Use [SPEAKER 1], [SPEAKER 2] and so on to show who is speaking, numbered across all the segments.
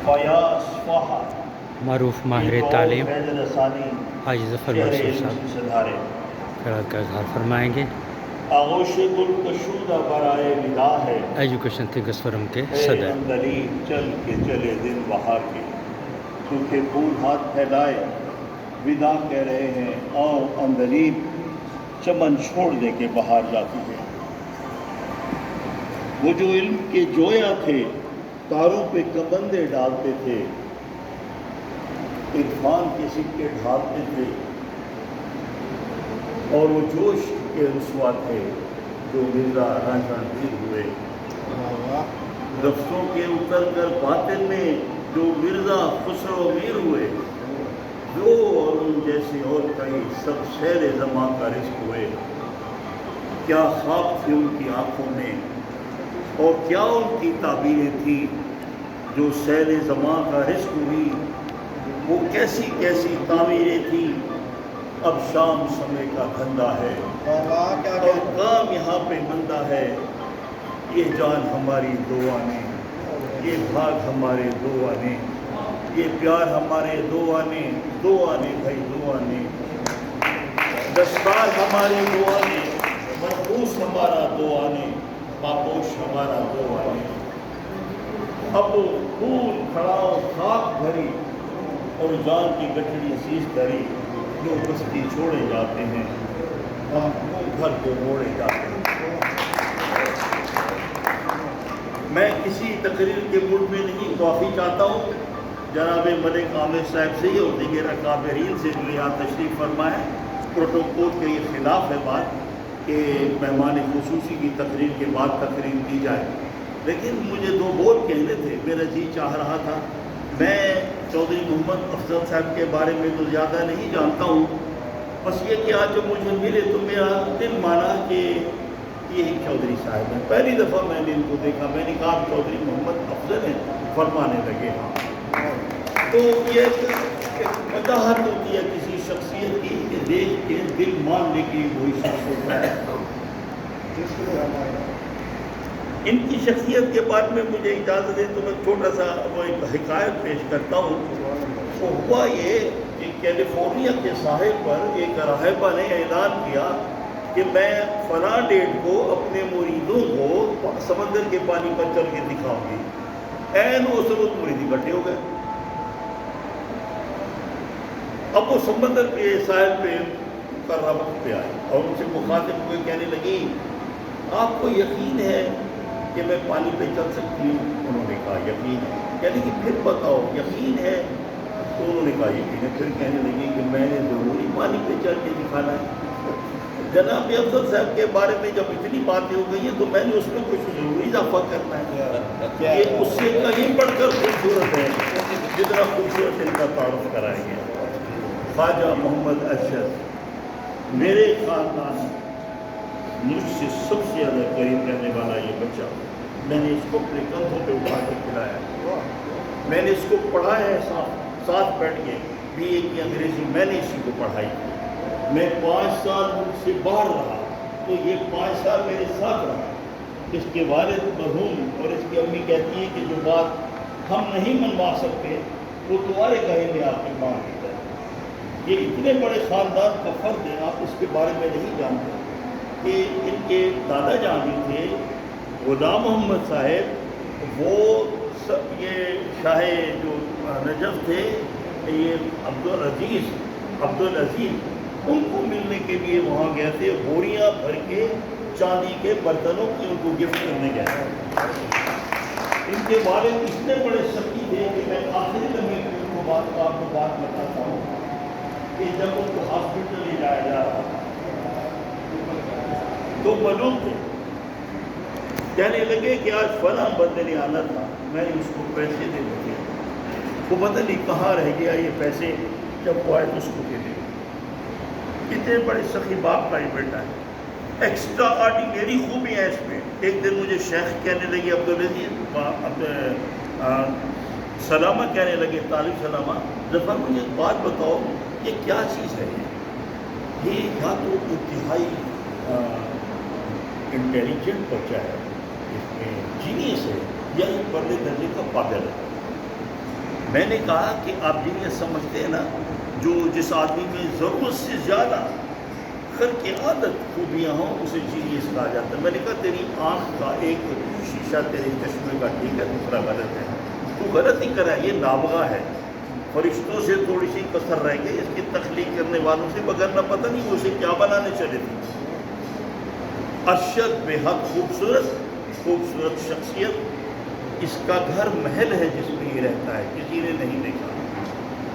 [SPEAKER 1] فیاض فہا
[SPEAKER 2] معروف ماہر تعلیم حاجی ظفر منصور صاحب قرأت کا اظہار فرمائیں گے۔
[SPEAKER 1] آغوش گل کشودہ برائے ودا ہے،
[SPEAKER 2] ایجوکیشن تھنکرز فورم کے
[SPEAKER 1] اے
[SPEAKER 2] صدر۔
[SPEAKER 1] اندلیب چل کے چلے دن بہار کے، کیونکہ پھول ہاتھ پھیلائے ودا کہہ رہے ہیں، آؤ اندلیب چمن چھوڑ دے کے بہار جاتی ہے۔ وہ جو علم کے جویا تھے تاروں پہ کبندے ڈالتے تھے، عرفان کے سکے ڈھالتے تھے، اور وہ جوش کے رسوا تھے جو مرزا رنجن پیر ہوئے، رفتوں کے اتر کر باطن میں جو مرزا خسرو میر ہوئے، جو اور ان جیسے اور کئی سب شیر زماں کا رزق ہوئے۔ کیا خواب تھے ان کی آنکھوں میں اور کیا ان کی تعبیریں تھیں جو سیر زماں کا رزق ہوئی، وہ کیسی کیسی تعمیریں تھیں۔ اب شام سمے کا دھندا ہے اور کام یہاں پہ مندہ ہے، یہ جان ہماری دو آنے، یہ بھاگ ہمارے دو آنے، یہ پیار ہمارے دو آنے، دو آنے بھائی دو آنے، دستار ہمارے دو آنے، محفوظ ہمارا دو آنے، پاپوش ہمارا دو آنے۔ اب خون کھڑاؤ خاک بھری اور جان کی گٹھڑی عزیز دری، جو بستی چھوڑے جاتے ہیں ہم گھر کو موڑے جاتے ہیں۔ میں کسی تقریر کے موڈ میں نہیں، معافی چاہتا ہوں جناب ملک عامر صاحب سے اور دیگر اکابرین سے جو یہاں تشریف فرمائے۔ پروٹوکول کے یہ خلاف ہے بات کہ مہمان خصوصی کی تقریر کے بعد تقریر کی جائے، لیکن مجھے دو بول کہنے تھے، میرا جی چاہ رہا تھا۔ میں چودھری محمد افضل صاحب کے بارے میں تو زیادہ نہیں جانتا ہوں، بس یہ کہ آج جب مجھے ملے تو میرا دل مانا کہ یہی چودھری صاحب ہیں۔ پہلی دفعہ میں نے ان کو دیکھا، میں نے کہا چودھری محمد افضل ہیں، فرمانے لگے ہاں۔ تو یہ ایک وجاہت ہوتی ہے کسی شخصیت کی کہ دیکھ کے دل ماننے کی وہی شخص ہوتا ہے۔ ان کی شخصیت کے بارے میں مجھے اجازت ہے تو میں چھوٹا سا وہ ایک حکایت پیش کرتا ہوں۔ وہ ہوا یہ کہ کیلیفورنیا کے ساحل پر ایک راہبہ نے اعلان کیا کہ میں فلاں ڈیٹ کو اپنے مریدوں کو سمندر کے پانی پر چل کے دکھاؤں گی۔ عین اس وقت مرید اکٹھے ہو گئے۔ اب وہ سمندر کے ساحل پہ وقت پہ آئے اور ان سے مخاطب ہوئے، کہنے لگی آپ کو یقین ہے کہ میں پانی پہ چل سکتی ہوں؟ انہوں نے کہا یقین ہے۔ کہنے لگی پھر بتاؤ یقین ہے؟ تو انہوں نے کہا یقین ہے۔ پھر کہنے لگی کہ میں نے ضروری پانی پہ چل کے دکھانا ہے۔ جناب افضل صاحب کے بارے میں جب اتنی باتیں ہو گئی ہیں تو میں نے اس میں کچھ ضروری اضافہ کرنا ہے۔ یہ اس سے کہیں بڑھ کر خوبصورت ہے جتنا خوبصورت ان کا تعارف کرائیں گے۔ خواجہ محمد ارشد میرے خاندان مجھ سے سب سے زیادہ قریب رہنے والا یہ بچہ، میں نے اس کو اپنے کندھوں پہ اٹھا کے کھلایا، میں نے اس کو پڑھایا ہے، ساتھ بیٹھ کے بی اے کی انگریزی میں نے اسی کو پڑھائی۔ میں 5 سال ملک سے باہر رہا تو یہ 5 سال میرے ساتھ رہا۔ اس کے والد مرحوم اور اس کی امی کہتی ہیں کہ جو بات ہم نہیں منوا سکتے وہ تمہارے کہیں میں آپ کی ماں دیتا ہے۔ یہ اتنے بڑے خاندان کا فرد ہے، آپ اس کے بارے میں نہیں جانتے کہ ان کے دادا جان جو تھے غلام محمد صاحب، وہ سب یہ شاہ جو نجف تھے، یہ عبدالعزیز ان کو ملنے کے لیے وہاں گئے تھے، بوریاں بھر کے چاندی کے برتنوں کی ان کو گفٹ کرنے گئے تھے۔ ان کے والد اتنے بڑے سخی تھے کہ میں آخری لمحے ان کو آپ کو بات بتاتا ہوں کہ جب ان کو ہاسپٹل لے جایا جا رہا تھا تو ملوم تھے، کہنے لگے کہ آج فلاں بندے نے آنا تھا، میں نے اس کو پیسے دے دیے، وہ پتہ نہیں کہاں رہ گیا یہ پیسے، جب وہ آئے تو اس کو دے دے۔ کتنے بڑے سخی باپ کا یہ بیٹا ہے، ایکسٹرا آرڈینری خوبی ہے اس میں۔ ایک دن مجھے شیخ کہنے لگے عبدالعزیز سلامہ کہنے لگے، طالب سلامہ ظفر مجھے ایک بات بتاؤ، یہ کیا چیز ہے؟ یہ یا تو انتہائی انٹیلیجنٹ بچہ ہے، اس میں جینیس ہے، یا ایک بڑے درجے کا پاگل ہے۔ میں نے کہا کہ آپ یہ سمجھتے ہیں نا جو جس آدمی میں ضرورت سے زیادہ خرق عادت خوبیاں ہوں اسے جینیس کہا جاتا ہے. میں نے کہا تیری آنکھ کا ایک شیشہ تیرے چشمے کا ٹھیک ہے, دوسرا غلط ہے. تو غلط ہی کرا, یہ نابغہ ہے. فرشتوں سے تھوڑی سی کثر رہ گئی, اس کی تخلیق کرنے والوں سے, مگر نہ پتہ نہیں وہ اسے کیا بنانے چلے تھے. ارشد بے حق خوبصورت شخصیت, اس کا گھر محل ہے جس میں یہ رہتا ہے, کسی نے نہیں دیکھا.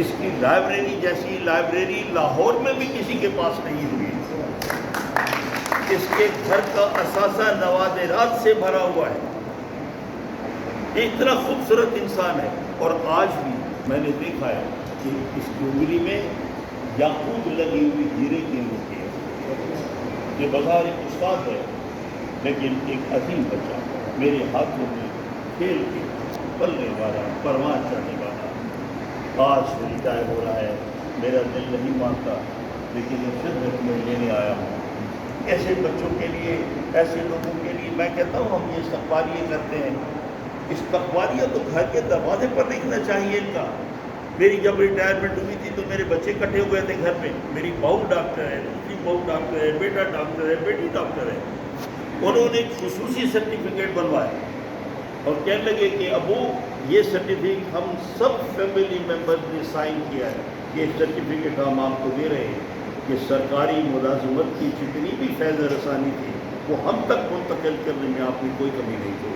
[SPEAKER 1] اس کی لائبریری جیسی لائبریری لاہور میں بھی کسی کے پاس نہیں ہوئی. اس کے گھر کا اثاثہ نوادرات سے بھرا ہوا ہے. اتنا خوبصورت انسان ہے. اور آج بھی میں نے دیکھا ہے کہ اس کی انگلی میں یاقوت لگی ہوئی ہیرے کی انگلی ہے. یہ بظاہر ایک استاد ہے, لیکن ایک عظیم بچہ میرے ہاتھوں میں کھیل کے پلنے والا, پروان چڑھنے والا. آج سے ریٹائر ہو رہا ہے. میرا دل نہیں مانتا, لیکن یہ خدمت میں لینے آیا ہوں. ایسے بچوں کے لیے, ایسے لوگوں کے لیے میں کہتا ہوں ہم یہ استقبالیہ کرتے ہیں. استقبالیہ تو گھر کے دروازے پر لکھنا چاہیے ان کا. میری جب ریٹائرمنٹ ہوئی تھی تو میرے بچے اکٹھے ہوئے تھے گھر پہ. میری بہو ڈاکٹر ہے, دوسری بہو ڈاکٹر ہے, بیٹا ڈاکٹر ہے, بیٹی ڈاکٹر ہے. انہوں نے ایک خصوصی سرٹیفکیٹ بنوایا اور کہنے لگے کہ ابو یہ سرٹیفکیٹ ہم سب فیملی ممبر نے سائن کیا ہے, یہ سرٹیفکیٹ ہم آپ کو دے رہے ہیں کہ سرکاری ملازمت کی جتنی بھی فیض رسانی تھی وہ ہم تک منتقل کرنے میں آپ نے کوئی کمی نہیں کی.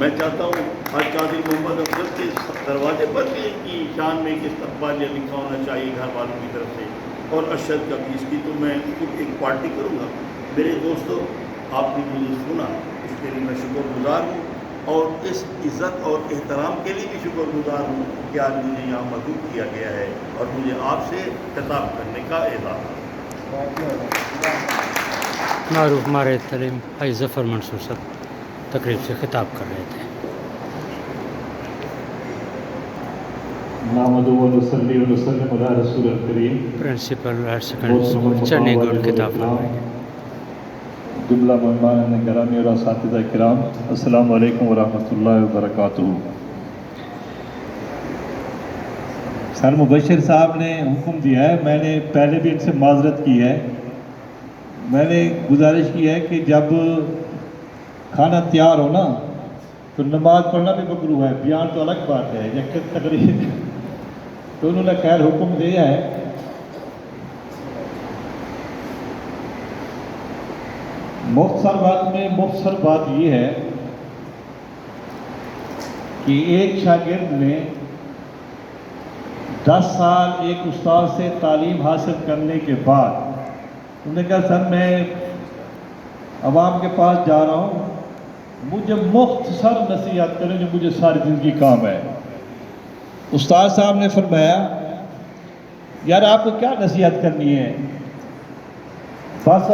[SPEAKER 1] میں چاہتا ہوں ہر قاضی محمد افضل کے دروازے پر بھی ان کی شان میں ایک استقبالیہ لکھا ہونا چاہیے گھر والوں کی طرف سے. اور ارشد کا بھی, اس کی تو میں خود ایک پارٹی کروں گا. میرے دوستو, آپ نے مجھے سنا, اس کے لیے میں شکر گزار ہوں, اور اس عزت اور احترام کے لیے بھی شکر گزار ہوں کہ آج مجھے یہاں مدعو کیا گیا ہے اور مجھے آپ سے خطاب کرنے کا اعزاز ہے.
[SPEAKER 2] معروف ماہر تعلیم حاجی ظفر منصور صاحب تقریب سے خطاب کر رہے تھے. پرنسپل ہائر سیکنڈری اسکول چنئی گوڈ خطاب فرمائیں.
[SPEAKER 3] جملہ مہمان گرامی اور اساتذہ کرام, السلام علیکم ورحمۃ اللہ وبرکاتہ. سر مبشر صاحب نے حکم دیا ہے, میں نے پہلے بھی ان سے معذرت کی ہے. میں نے گزارش کی ہے کہ جب کھانا تیار ہو نا تو نماز پڑھنا بھی مکروہ ہے, بیان تو الگ بات ہے, یا تقریر. تو انہوں نے خیر حکم دیا ہے. مختصر بات یہ ہے کہ ایک شاگرد نے 10 سال ایک استاد سے تعلیم حاصل کرنے کے بعد انہوں نے کہا سر میں عوام کے پاس جا رہا ہوں, مجھے مختصر نصیحت کریں جو مجھے ساری زندگی کام ہے. استاد صاحب نے فرمایا یار آپ کو کیا نصیحت کرنی ہے, بس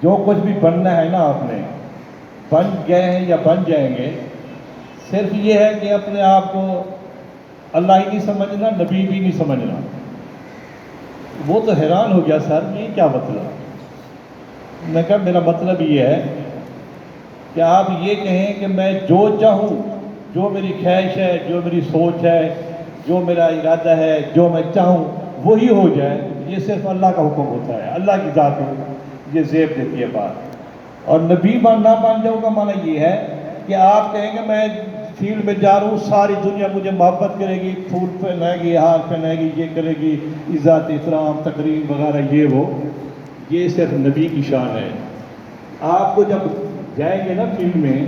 [SPEAKER 3] جو کچھ بھی بننا ہے نا آپ نے بن گئے ہیں یا بن جائیں گے, صرف یہ ہے کہ اپنے آپ کو اللہ ہی نہیں سمجھنا, نبی بھی نہیں سمجھنا. وہ تو حیران ہو گیا, سر یہ کیا مطلب؟ میں کہا میرا مطلب یہ ہے کہ آپ یہ کہیں کہ میں جو چاہوں, جو میری خواہش ہے, جو میری سوچ ہے, جو میرا ارادہ ہے, جو میں چاہوں وہی ہو جائے. یہ صرف اللہ کا حکم ہوتا ہے, اللہ کی ذات یہ زیب دیتی ہے بات. اور نبی نہ بن جاؤں کا معنی یہ ہے کہ آپ کہیں کہ میں فیلڈ میں جا رہا ہوں, ساری دنیا مجھے محبت کرے گی, پھول پہنائے گی, ہار پہنائے گی, یہ کرے گی, عزت احترام تقریم وغیرہ, یہ وہ, یہ صرف نبی کی شان ہے. آپ کو جب جائیں گے نا فیلڈ میں,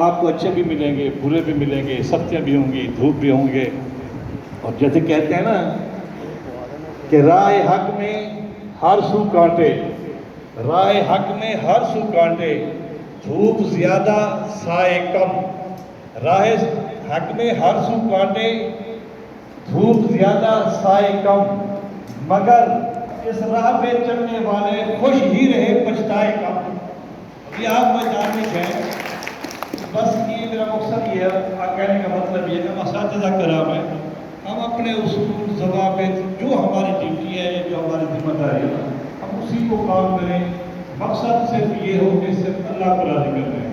[SPEAKER 3] آپ کو اچھے بھی ملیں گے, برے بھی ملیں گے, سختیاں بھی ہوں گی, دھوپ بھی ہوں گے. اور جیسے کہتے ہیں نا کہ راہ حق میں ہر سو کانٹے, راہ حق میں ہر سو کانٹے, دھوپ زیادہ سائے کم. راہ حق میں ہر سو کانٹے, دھوپ زیادہ سائے کم, مگر اس راہ پہ چلنے والے خوش ہی رہے پچھتائے کم. یہ آپ میں جاننے گئے, بس یہ میرا مقصد یہ ہے, کہنے کا مطلب یہ ہے کہ اساتذہ کرام ہے, ہم اپنے اصول ضوابط جو ہماری ڈیوٹی ہے, جو ہماری ذمہ داری ہے, ہم اسی کو کام کریں. مقصد صرف یہ ہو کہ صرف اللہ کو راضی کر رہے ہیں.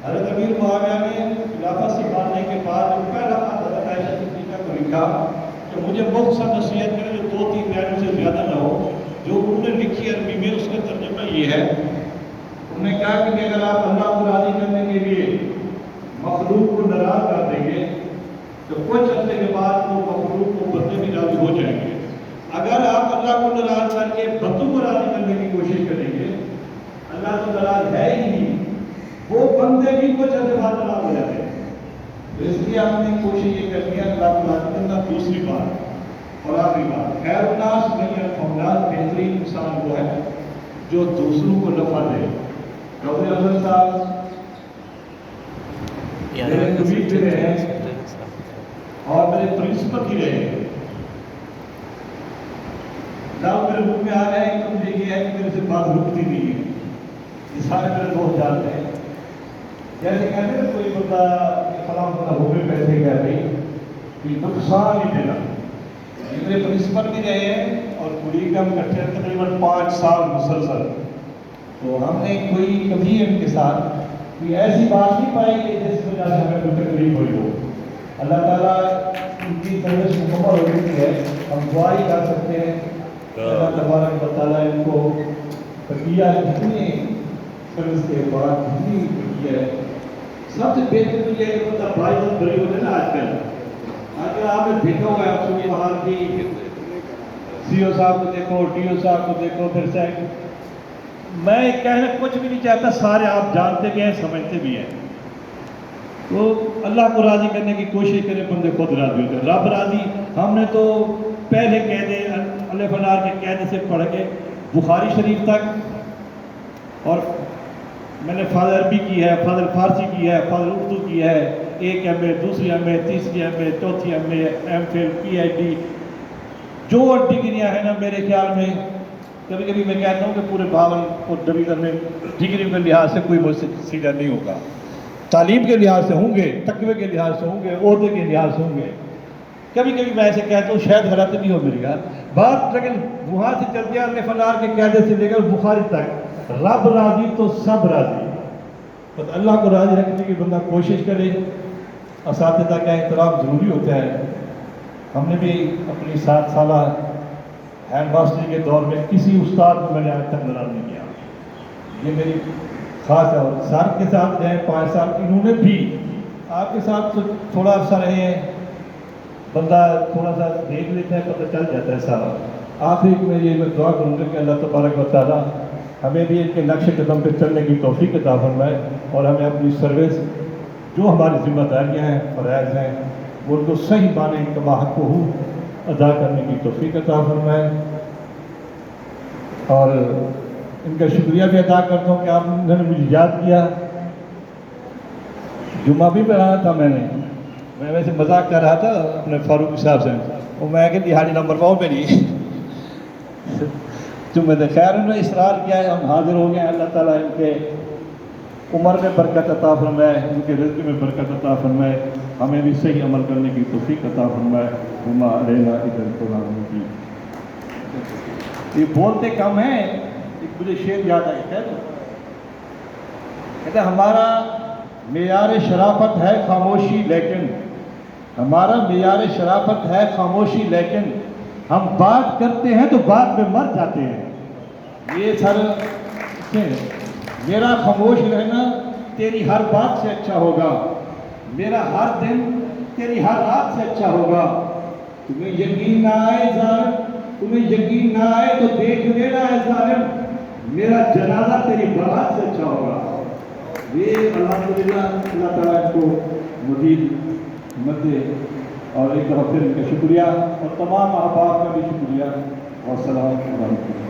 [SPEAKER 3] حضرت امیر معاویہ نے خلافت سنبھالنے کے بعد جو پہلا خط حضرت کہا کہ مجھے مختصر نصیحت کریں جو 2-3 لائنوں سے زیادہ نہ ہو. جو انہوں نے لکھی عربی میں اس کا ترجمہ یہ ہے. انہوں نے کہا کہ اگر آپ اللہ کو راضی کرنے کے لیے مخلوق کو ناراض کر دیں گے تو کچھ عرصے کے بعد وہ مخلوق کو بندے بھی راضی ہو جائیں گے. اگر آپ اللہ کو ناراض کر کے بندوں کو راضی کرنے کی کوشش کریں گے, اللہ تو ناراض ہے ہی نہیں, وہ بندے بھی کچھ عرصے بعد ناراض ہو جاتے ہیں. تو اس لیے ہم نے کوشش یہ کرنی ہے اللہ کو راضی کرنا. دوسری بات اور آخری بات, خیر الناس من الناس, بہترین انسان وہ ہے جو دوسروں کو نفع دے. چودھری افضل صاحب میرے قریب بھی رہے ہیں اور میرے پرنسپل بھی رہے ہیں. جب میرے منہ میں آ رہے ہیں تو مجھے یہ ہے کہ میرے سے بات رکتی نہیں ہے. یہ سارے میرے دوست جانتے ہیں. جیسے کہتے ہیں کوئی بندہ فلاں بندہ ہو گئے پیسے کہہ رہی کہ نقصان نہیں دینا. یہ میرے پرنسپل بھی رہے ہیں اور کڑی کا ہم اکٹھے تقریباً 5 سال مسلسل. تو ہم نے کوئی کبھی ان کے ساتھ کوئی ایسی بات نہیں پائی کہ جس وجہ سے ہمیں کوئی تکلیف ہوئی ہو. اللہ تعالیٰ ان کی سروس مکمل ہو چکی ہے. ہم دعا ہی کر سکتے ہیں اللہ تبارک و تعالیٰ ان کو بقیہ جتنی سروس کے بعد جتنی بقیہ ہے. سب سے بہتر مجھے یہ بندہ بھائی بہت بڑی ہوتے ہیں نا. آج کل آپ نے دیکھا ہوا ہے, آپ سنیے وہاں کی سی او صاحب کو دیکھو, ٹی او صاحب کو دیکھو, پھر سے میں کہنا کچھ بھی نہیں چاہتا, سارے آپ جانتے بھی ہیں سمجھتے بھی ہیں. تو اللہ کو راضی کرنے کی کوشش کریں, بندے خود راضی ہوتے ہیں. رب راضی. ہم نے تو پہلے قاعدے الف انار کے قاعدے سے پڑھ کے بخاری شریف تک, اور میں نے فاضل عربی کی ہے, فاضل فارسی کی ہے, فاضل اردو کی ہے, 1 ایم اے, دوسری ایم اے, تیسری ایم اے, چوتھی M A, M Phil, P H D, جو ڈگریاں ہیں نا میرے خیال میں کبھی کبھی میں کہتا ہوں کہ پورے باول اور ڈویژن میں ڈگری کے لحاظ سے کوئی مجھ سے سیدھا نہیں ہوگا. تعلیم کے لحاظ سے ہوں گے, تقوی کے لحاظ سے ہوں گے, عہدے کے لحاظ سے ہوں گے. کبھی کبھی میں ایسے کہتا ہوں, شاید غلط بھی ہو میری بات, لیکن وہاں سے چل گیا الف انار کے قاعدے سے لے کر بخاری تک, رب راضی تو سب راضی. بس اللہ کو راضی رکھنے کی بندہ کوشش کرے. اساتذہ کا احترام ضروری ہوتا ہے. ہم نے بھی اپنی 7 سالہ ہینڈ ماسٹری کے دور میں کسی استاد کو میں نے آج تک ناراض نہیں کیا. یہ میری خاص ہے. اور سر کے ساتھ رہے 5 سال, انہوں نے بھی آپ کے ساتھ تھوڑا عرصہ رہے ہیں, بندہ تھوڑا سا دیکھ لیتا ہے, پتہ چل جاتا ہے سارا. آخری میں یہ میں دعا کروں گا کہ اللہ تبارک و تعالیٰ ہمیں بھی ان کے نقش قدم پہ چلنے کی توفیق عطا فرمائے, اور ہمیں اپنی سروس جو ہماری ذمہ داریاں ہیں, فرائض ہیں, وہ ان کو صحیح معنی کما حق ہوں ادا کرنے کی توفیق عطا فرمائے. اور ان کا شکریہ بھی ادا کرتا ہوں کہ آپ نے مجھے یاد کیا. جمعہ بھی پڑھانا تھا میں ویسے مذاق کر رہا تھا اپنے فاروق صاحب سے, اور میں کہ دہاڑی نمبر پاؤں پہ نہیں تو میں نے خیر انہوں نے اصرار کیا ہے, ہم حاضر ہو گئے ہیں. اللہ تعالیٰ ان کے عمر میں برکت عطا فرمائے, ان کے رزق میں برکت عطا فرمائے, ہمیں بھی صحیح عمل کرنے کی توفیق عطا فرمائے. وما علینا الا البلاغ المبین. یہ بولتے کم ہیں. ایک مجھے شعر یاد آیا, کہتے ہمارا معیار شرافت ہے خاموشی, لیکن ہمارا معیار شرافت ہے خاموشی, لیکن ہم بات کرتے ہیں تو بعد میں مر جاتے ہیں. یہ سر میرا خاموش رہنا تیری ہر بات سے اچھا ہوگا, میرا ہر دن تیری ہر رات سے اچھا ہوگا. تمہیں یقین نہ آئے ظالم, تمہیں یقین نہ آئے تو دیکھ لینا ہے ظالم, میرا جنازہ تیری برات سے اچھا ہوگا. یہ الحمدللہ اللہ تعالیٰ اس کو مزید ہمت دے. اور ایک دفعہ پھر ان کا شکریہ, اور تمام احباب کا بھی شکریہ. والسلام علیکم.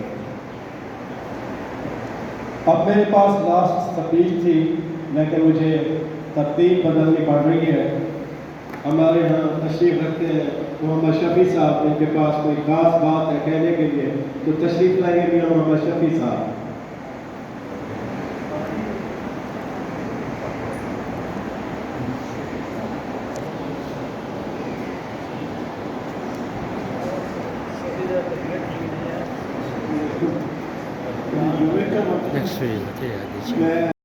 [SPEAKER 4] اب میرے پاس لاسٹ تقریر تھی, لیکن مجھے ترتیب بدلنی پڑ رہی ہے. ہمارے یہاں تشریف رکھتے ہیں محمد شفیع صاحب, ان کے پاس کوئی خاص بات ہے کہنے کے لیے, تو تشریف لائیں گے میاں محمد شفیع صاحب.
[SPEAKER 2] Next week, yeah.